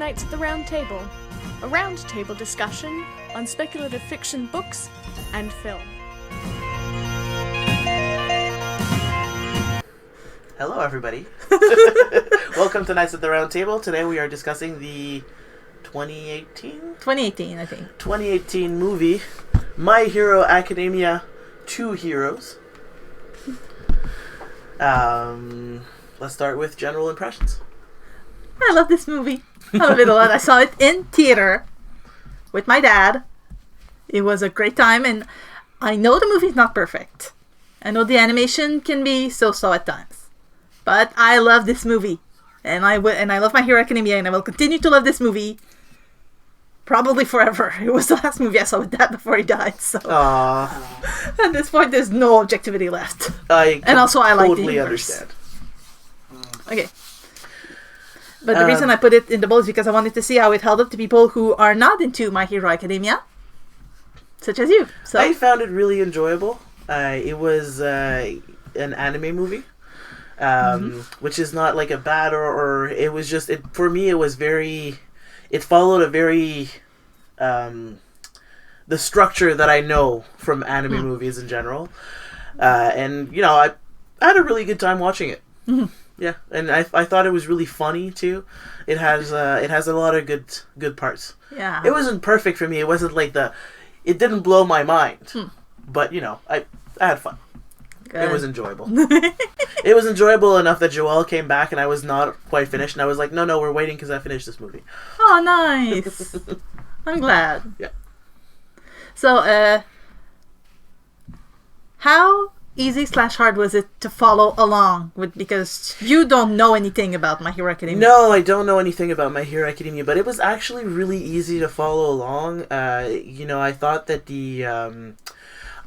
Knights at the Round Table, a round-table discussion on speculative fiction books and film. Hello, everybody. Welcome to Knights at the Round Table. Today we are discussing the 2018, I think. 2018 movie, My Hero Academia 2 Heroes. Let's start with general impressions. I love this movie. I love it a lot. I saw it in theater with my dad. It was a great time, and I know the movie's not perfect. I know the animation can be so-so at times. But I love this movie. And I love My Hero Academia, and I will continue to love this movie probably forever. It was the last movie I saw with Dad before he died, so at this point there's no objectivity left. And also I like the universe. Understand. Okay. But the reason I put it in the bowl is because I wanted to see how it held up to people who are not into My Hero Academia, such as you. So I found it really enjoyable. It was an anime movie. Which is not like a bad or it was just for me it was very, it followed a very the structure that I know from anime movies in general, and you know I had a really good time watching it. Yeah, and I thought it was really funny too. It has a lot of good parts. Yeah, it wasn't perfect for me. It wasn't like it didn't blow my mind, but you know I had fun. Good. It was enjoyable. It was enjoyable enough that Joelle came back and I was not quite finished. And I was like, no, we're waiting because I finished this movie. Oh, nice. I'm glad. Yeah. So, how easy/hard was it to follow along with? Because you don't know anything about My Hero Academia. No, I don't know anything about My Hero Academia, but it was actually really easy to follow along. You know, I thought that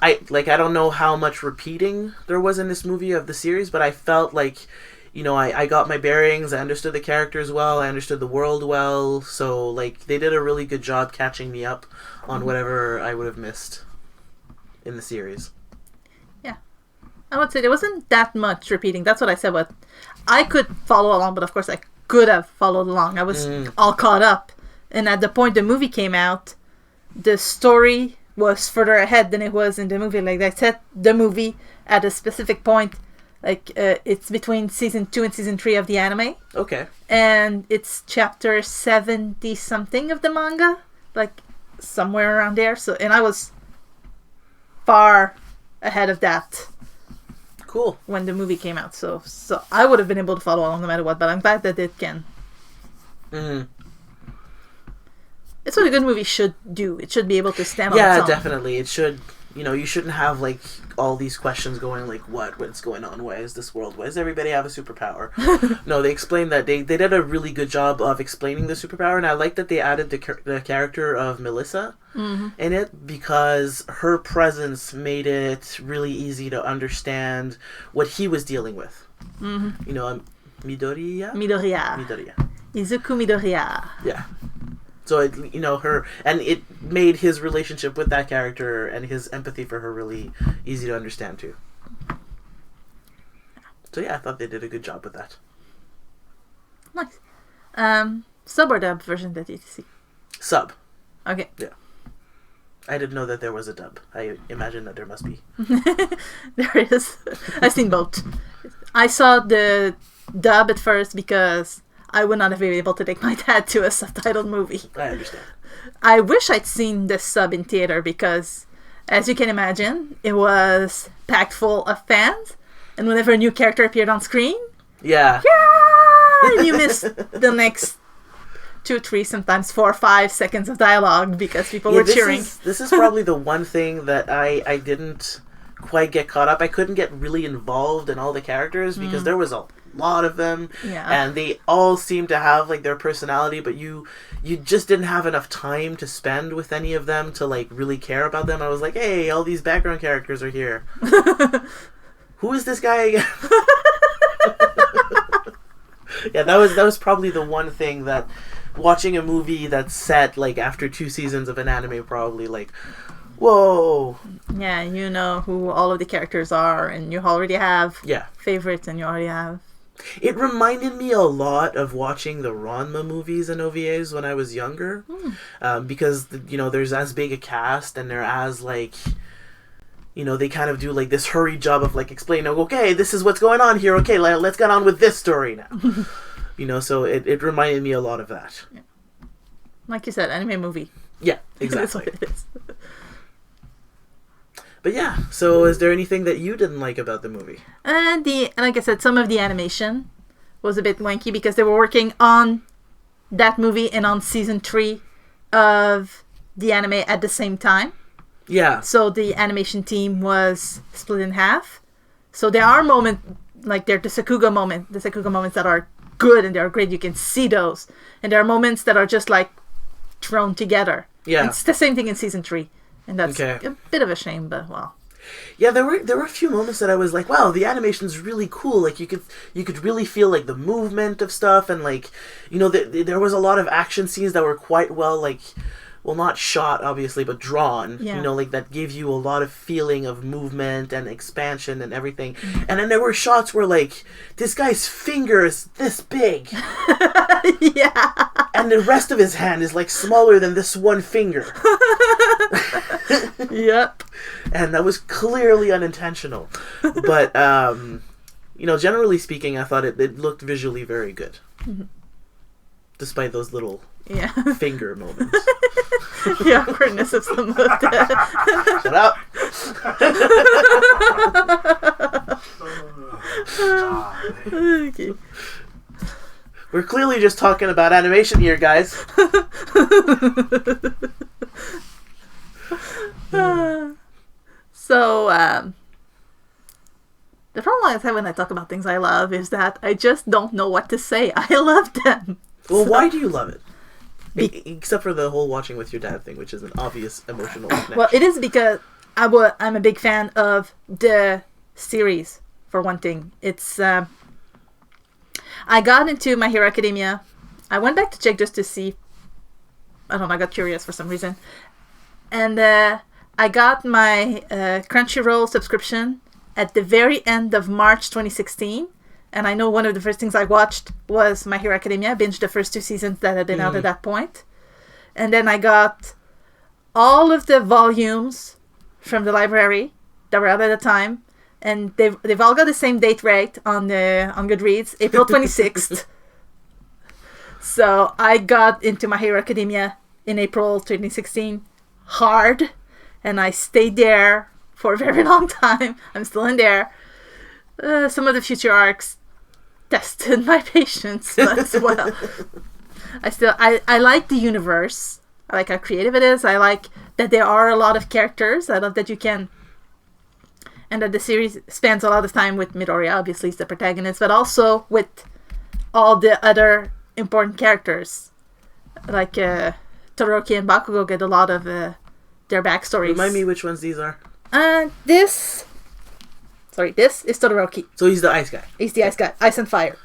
I don't know how much repeating there was in this movie of the series, but I felt like, you know, I got my bearings, I understood the characters well, I understood the world well, so, like, they did a really good job catching me up on whatever I would have missed in the series. Yeah. I would say there wasn't that much repeating. That's what I said, but I could follow along, but of course I could have followed along. I was all caught up, and at the point the movie came out, the story was further ahead than it was in the movie. Like, they set the movie at a specific point. Like, it's between season 2 and season 3 of the anime. Okay. And it's chapter 70-something of the manga. Like, somewhere around there. So, and I was far ahead of that. Cool. When the movie came out. So I would have been able to follow along no matter what, but I'm glad that it can. It's what a good movie should do. It should be able to stand on its own. Yeah, definitely. It should, you know, you shouldn't have, like, all these questions going, like, what's going on? Why is this world? Why does everybody have a superpower? No, they explained that. They did a really good job of explaining the superpower, and I like that they added the character of Melissa in it, because her presence made it really easy to understand what he was dealing with. You know, Midoriya? Midoriya. Izuku Midoriya. Yeah. So, it, you know, it made his relationship with that character and his empathy for her really easy to understand, too. So, yeah, I thought they did a good job with that. Nice. Sub or dub version that you see? Sub. Okay. Yeah. I didn't know that there was a dub. I imagine that there must be. There is. I've seen both. I saw the dub at first because I would not have been able to take my dad to a subtitled movie. I understand. I wish I'd seen the sub in theater because, as you can imagine, it was packed full of fans. And whenever a new character appeared on screen, yeah! And you missed the next 2, 3, sometimes 4 or 5 seconds of dialogue because people were cheering. This is probably the one thing that I didn't quite get caught up. I couldn't get really involved in all the characters because there was a lot of them, and they all seem to have, like, their personality, but you just didn't have enough time to spend with any of them to, like, really care about them. I was like, hey, all these background characters are here. Who is this guy again? Yeah, that was probably the one thing that watching a movie that's set, like, after 2 seasons of an anime, probably, like, whoa. Yeah, you know who all of the characters are, and you already have favorites, and you already have It reminded me a lot of watching the Ranma movies and OVAs when I was younger, because there's as big a cast and they're as like, they kind of do like this hurried job of like explaining, okay, this is what's going on here. Okay, let's get on with this story now. So it reminded me a lot of that. Yeah. Like you said, anime movie. Yeah, exactly. That's what it is. But yeah, so is there anything that you didn't like about the movie? And like I said, some of the animation was a bit wanky because they were working on that movie and on season 3 of the anime at the same time. Yeah. So the animation team was split in half. So there are moments, like the Sakuga moments that are good and they are great. You can see those. And there are moments that are just like thrown together. Yeah. And it's the same thing in season 3. And that's Okay. a bit of a shame, but well. Yeah, there were a few moments that I was like, wow, the animation's really cool. Like you could really feel like the movement of stuff, and like, there was a lot of action scenes that were quite well, like, well, not shot obviously, but drawn. Yeah. Like that gave you a lot of feeling of movement and expansion and everything. And then there were shots where like this guy's finger is this big. Yeah. And the rest of his hand is like smaller than this one finger. Yep. And that was clearly unintentional. But, generally speaking, I thought it looked visually very good. Mm-hmm. Despite those little finger moments. The awkwardness of some of that. Shut up! Okay. We're clearly just talking about animation here, guys. So, the problem I have when I talk about things I love is that I just don't know what to say. I love them. Well, why do you love it? Except for the whole watching with your dad thing, which is an obvious emotional connection. Well, it is because I'm a big fan of the series, for one thing. It's I got into My Hero Academia. I went back to check just to see. I don't know, I got curious for some reason. And I got my Crunchyroll subscription at the very end of March 2016. And I know one of the first things I watched was My Hero Academia. I binged the first 2 seasons that had been out at that point. And then I got all of the volumes from the library that were out at the time. And they've all got the same date rate on Goodreads, April 26th. So I got into My Hero Academia in April 2016 hard. And I stayed there for a very long time. I'm still in there. Some of the future arcs tested my patience, but well, I like the universe. I like how creative it is. I like that there are a lot of characters. I love that you can, and that the series spends a lot of time with Midoriya, obviously he's the protagonist, but also with all the other important characters, like Todoroki and Bakugo get a lot of their backstories. Remind me which ones these are. This is Todoroki. So he's the ice guy. He's the ice guy. Ice and fire.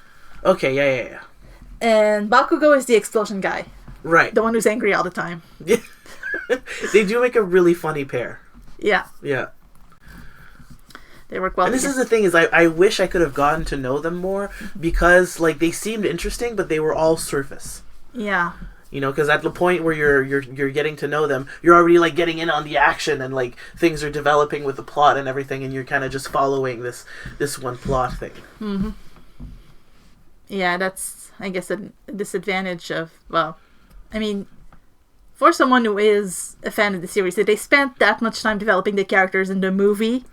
Okay, yeah. And Bakugo is the explosion guy. Right. The one who's angry all the time. Yeah. They do make a really funny pair. Yeah. Yeah. They work well And this together. is the thing, is I wish I could have gotten to know them more, because like they seemed interesting, but they were all surface. Yeah. Because at the point where you're getting to know them, you're already like getting in on the action, and like things are developing with the plot and everything, and you're kind of just following this one plot thing. Mm-hmm. Yeah, that's, I guess, a disadvantage of, well, I mean, for someone who is a fan of the series, if they spent that much time developing the characters in the movie,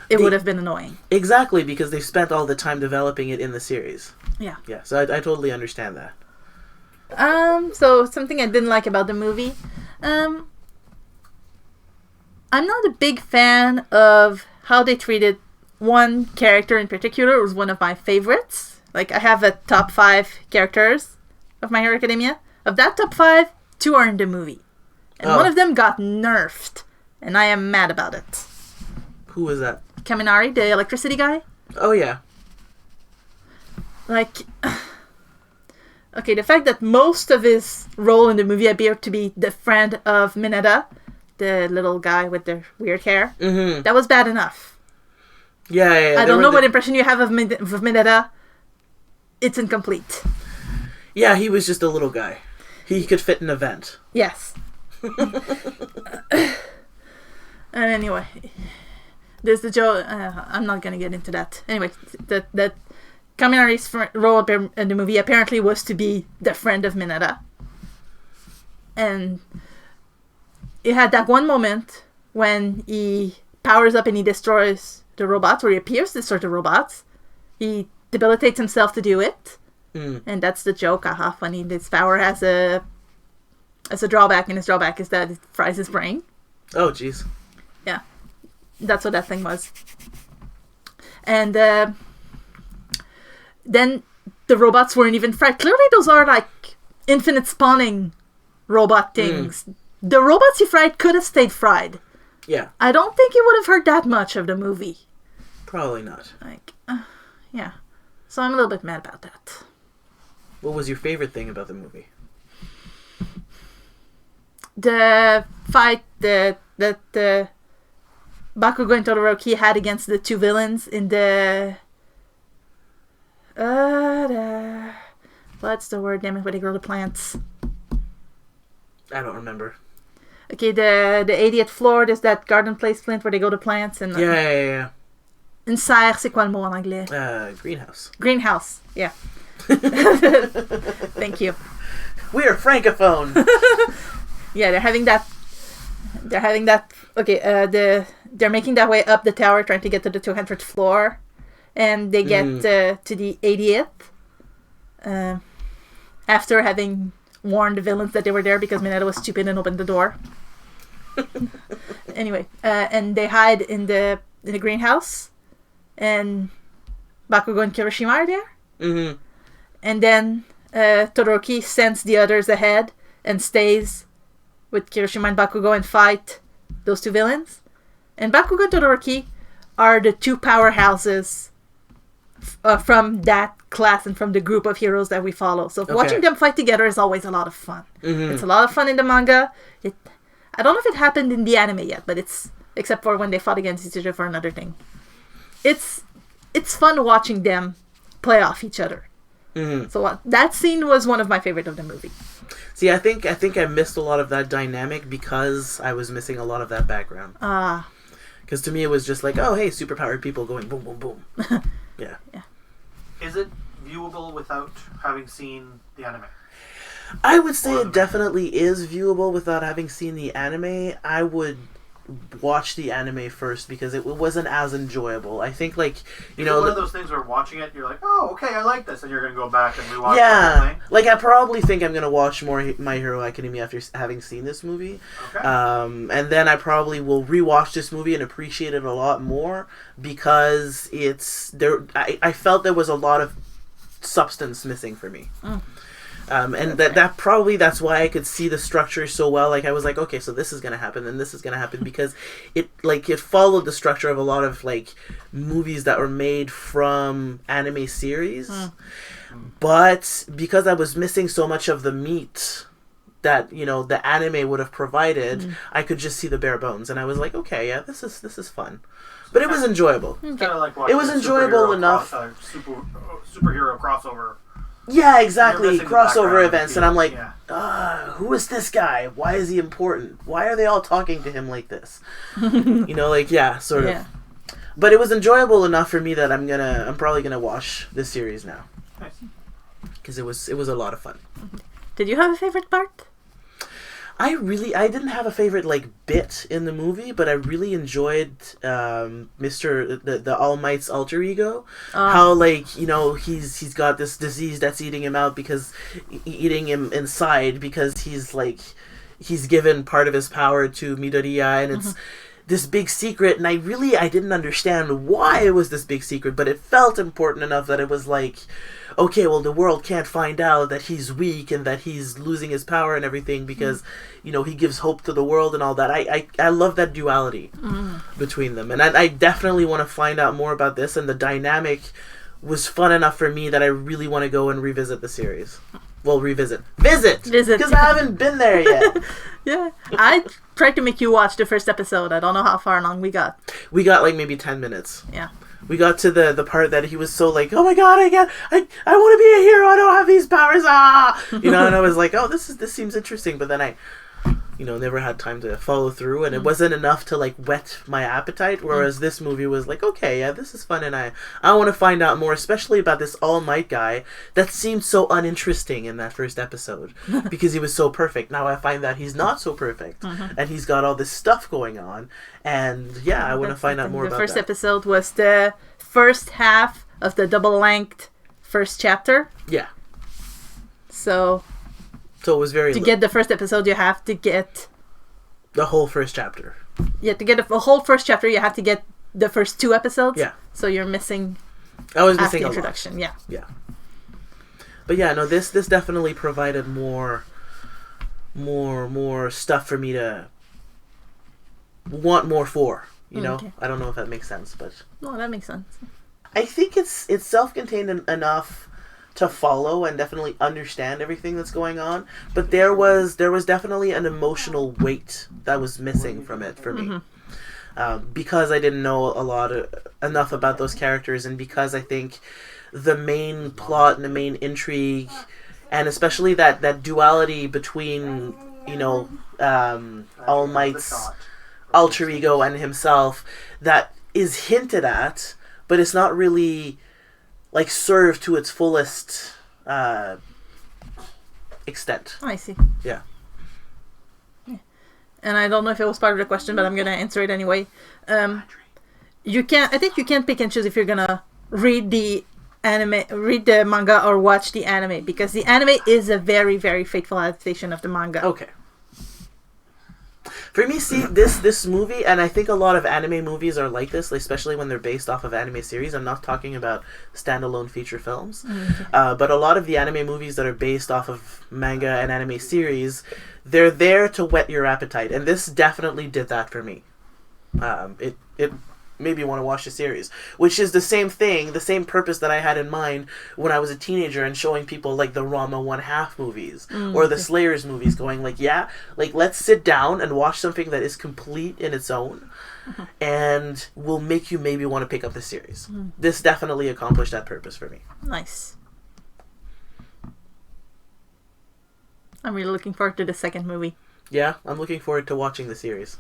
it would have been annoying. Exactly, because they spent all the time developing it in the series. Yeah. Yeah, so I totally understand that. So something I didn't like about the movie, I'm not a big fan of how they treated one character in particular. It was one of my favorites. Like, I have a top 5 characters of My Hero Academia. Of that top 5, 2 are in the movie. And one of them got nerfed. And I am mad about it. Who was that? Kaminari, the electricity guy. Oh, yeah. Like, okay, the fact that most of his role in the movie appeared to be the friend of Mineta, the little guy with the weird hair, that was bad enough. Yeah. I don't know what impression you have of Mineta, it's incomplete. Yeah, he was just a little guy. He could fit an event. Yes. And anyway, there's the joke. I'm not gonna get into that. Anyway, that Kaminari's role in the movie apparently was to be the friend of Mineta, and it had that one moment when he powers up and he destroys the robots, or he appears to destroy the robots. He debilitates himself to do it, and that's the joke. Funny. This power has a drawback, and his drawback is that it fries his brain. Oh, jeez. Yeah, that's what that thing was. And then the robots weren't even fried. Clearly, those are like infinite spawning robot things. The robots he fried could have stayed fried. Yeah. I don't think he would have heard that much of the movie. Probably not. Like, yeah. So I'm a little bit mad about that. What was your favorite thing about the movie? The fight that Bakugo and Todoroki had against the two villains in the what's the word? Damn it! Where they grow the plants. I don't remember. Okay, the 80th floor. There's that garden place plant where they grow the plants and. Yeah. Une serre, c'est quoi le mot en anglais? Greenhouse. Greenhouse. Yeah. Thank you. We're francophone. Yeah, they're having that. Okay, they're making that way up the tower, trying to get to the 200th floor, and they get to the 80th. After having warned the villains that they were there because Mineta was stupid and opened the door. Anyway, and they hide in the greenhouse, and Bakugo and Kirishima are there. Mm-hmm. And then Todoroki sends the others ahead and stays with Kirishima and Bakugo and fight those two villains. And Bakugo and Todoroki are the two powerhouses from that class and from the group of heroes that we follow. So watching them fight together is always a lot of fun. Mm-hmm. It's a lot of fun in the manga. I don't know if it happened in the anime yet, but except for when they fought against each other for another thing. It's fun watching them play off each other. Mm-hmm. So that scene was one of my favorite of the movie. See, I think I missed a lot of that dynamic because I was missing a lot of that background. Because to me it was just like, oh hey, superpowered people going boom boom boom. Yeah. Is it viewable without having seen the anime? I would say it definitely is viewable without having seen the anime. I would watch the anime first because it wasn't as enjoyable. I think, like, you know, one of those things where watching it, you're like, oh, okay, I like this, and you're gonna go back and rewatch the whole thing. Like, I probably think I'm gonna watch more My Hero Academia after having seen this movie. Okay. And then I probably will rewatch this movie and appreciate it a lot more because it's there. I felt there was a lot of substance missing for me. And that's why I could see the structure so well. Like, I was like, okay, so this is gonna happen and this is gonna happen because it followed the structure of a lot of like movies that were made from anime series. But because I was missing so much of the meat that, you know, the anime would have provided, I could just see the bare bones, and I was like, okay, yeah, this is fun. But it was enjoyable. Kind of like watching it was enjoyable enough. Superhero crossover. Yeah, exactly. Crossover events, too. And I'm like, who is this guy? Why is he important? Why are they all talking to him like this? You know, like, yeah, sort of. But it was enjoyable enough for me that I'm probably gonna watch this series now. Nice. Because it was a lot of fun. Did you have a favorite part? I didn't have a favorite like bit in the movie, but I really enjoyed the All Might's alter ego. How, like, you know, he's got this disease that's eating him out eating him inside because he's given part of his power to Midoriya, and it's this big secret, and I didn't understand why it was this big secret, but it felt important enough that it was like, okay, well, the world can't find out that he's weak and that he's losing his power and everything because, you know, he gives hope to the world and all that. I love that duality between them, and I definitely want to find out more about this, and the dynamic was fun enough for me that I really want to go and revisit the series. Well, visit, because I haven't been there yet. Yeah, I tried to make you watch the first episode. I don't know how far along we got. We got like maybe 10 minutes. Yeah. we got to the part that he was so like, oh my god, I want to be a hero. I don't have these powers. And I was like, oh, this seems interesting. But then I, never had time to follow through, and it wasn't enough to like whet my appetite. Whereas this movie was like, okay, yeah, this is fun, and I want to find out more, especially about this All Might guy that seemed so uninteresting in that first episode because he was so perfect. Now I find that he's not so perfect, and he's got all this stuff going on, and yeah, I want to find out more about that. The first episode was the first half of the double-length first chapter. Yeah. So it was very... To get the first episode, you have to get... the whole first chapter. Yeah, to get the whole first chapter, you have to get the first 2 episodes. Yeah. So you're missing... I was missing the a introduction, lot. yeah. Yeah. But yeah, no, this definitely provided more stuff for me to want more for. Okay. I don't know if that makes sense, but... No, that makes sense. I think it's self-contained enough to follow and definitely understand everything that's going on, but there was definitely an emotional weight that was missing from it for me, because I didn't know enough about those characters, and because I think the main plot and the main intrigue, and especially that duality between All Might's alter ego and himself, that is hinted at, but it's not really like served to its fullest extent. I see. Yeah. And I don't know if it was part of the question, but I'm gonna answer it anyway. I think you can't pick and choose if you're gonna read the manga or watch the anime, because the anime is a very, very faithful adaptation of the manga. Okay. For me, see, this movie, and I think a lot of anime movies are like this, especially when they're based off of anime series. I'm not talking about standalone feature films. But a lot of the anime movies that are based off of manga and anime series, they're there to whet your appetite. And this definitely did that for me. It made me want to watch the series, which is the same thing, the same purpose that I had in mind when I was a teenager and showing people like the Ranma 1/2 movies or the Slayers movies, going like, yeah, like let's sit down and watch something that is complete in its own and will make you maybe want to pick up the series. This definitely accomplished that purpose for me. Nice. I'm really looking forward to the second movie. Yeah, I'm looking forward to watching the series.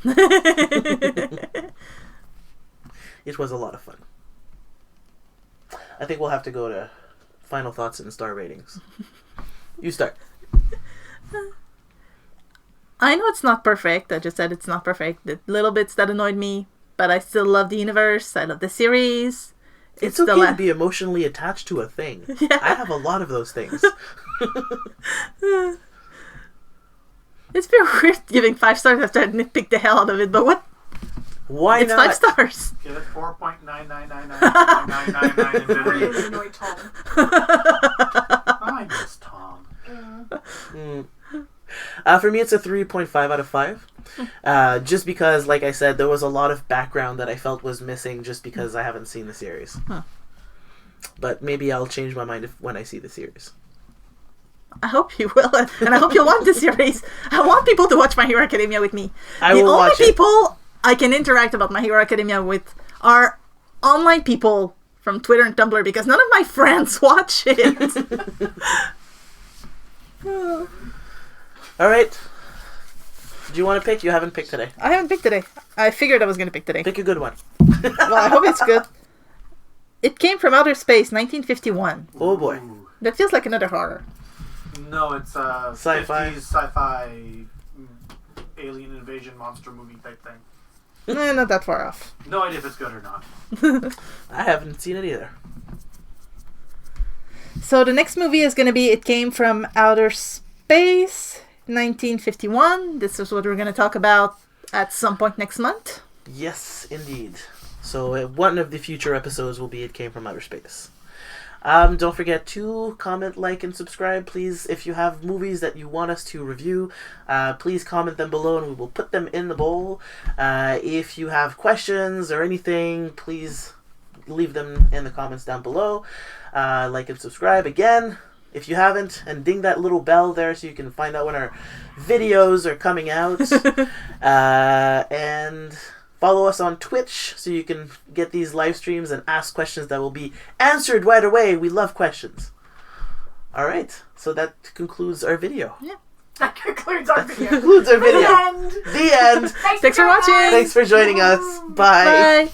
It was a lot of fun. I think we'll have to go to final thoughts and star ratings. You start. I know it's not perfect. I just said it's not perfect. The little bits that annoyed me, but I still love the universe. I love the series. It's okay to be emotionally attached to a thing. Yeah. I have a lot of those things. It's been weird giving 5 stars after I nitpicked the hell out of it, but what? Why it's not? It's 5 stars. Give it 4.9999999 infinity. Really annoy Tom. I miss Tom. For me, it's a 3.5 out of 5. Just because, like I said, there was a lot of background that I felt was missing just because I haven't seen the series. But maybe I'll change my mind when I see the series. I hope you will, and I hope you'll want the series. I want people to watch My Hero Academia with me. I will watch it. The only people I can interact about My Hero Academia with are online people from Twitter and Tumblr, because none of my friends watch it. All right. Do you want to pick? You haven't picked today. I haven't picked today. I figured I was going to pick today. Pick a good one. Well, I hope it's good. It Came from Outer Space, 1951. Oh boy. Ooh. That feels like another horror. No, it's a Sci-fi. 50s sci-fi alien invasion monster movie type thing. Not that far off. No idea if it's good or not. I haven't seen it either. So the next movie is going to be It Came from Outer Space, 1951. This is what we're going to talk about at some point next month. Yes, indeed. So one of the future episodes will be It Came from Outer Space. Don't forget to comment, like, and subscribe, please. If you have movies that you want us to review, please comment them below and we will put them in the bowl. If you have questions or anything, please leave them in the comments down below. Like and subscribe again if you haven't, and ding that little bell there so you can find out when our videos are coming out. And Follow us on Twitch so you can get these live streams and ask questions that will be answered right away. We love questions. All right, so that concludes our video. Yeah. That concludes our video. Concludes our video. The end. The end. Thanks for watching. Thanks for joining us. Bye. Bye.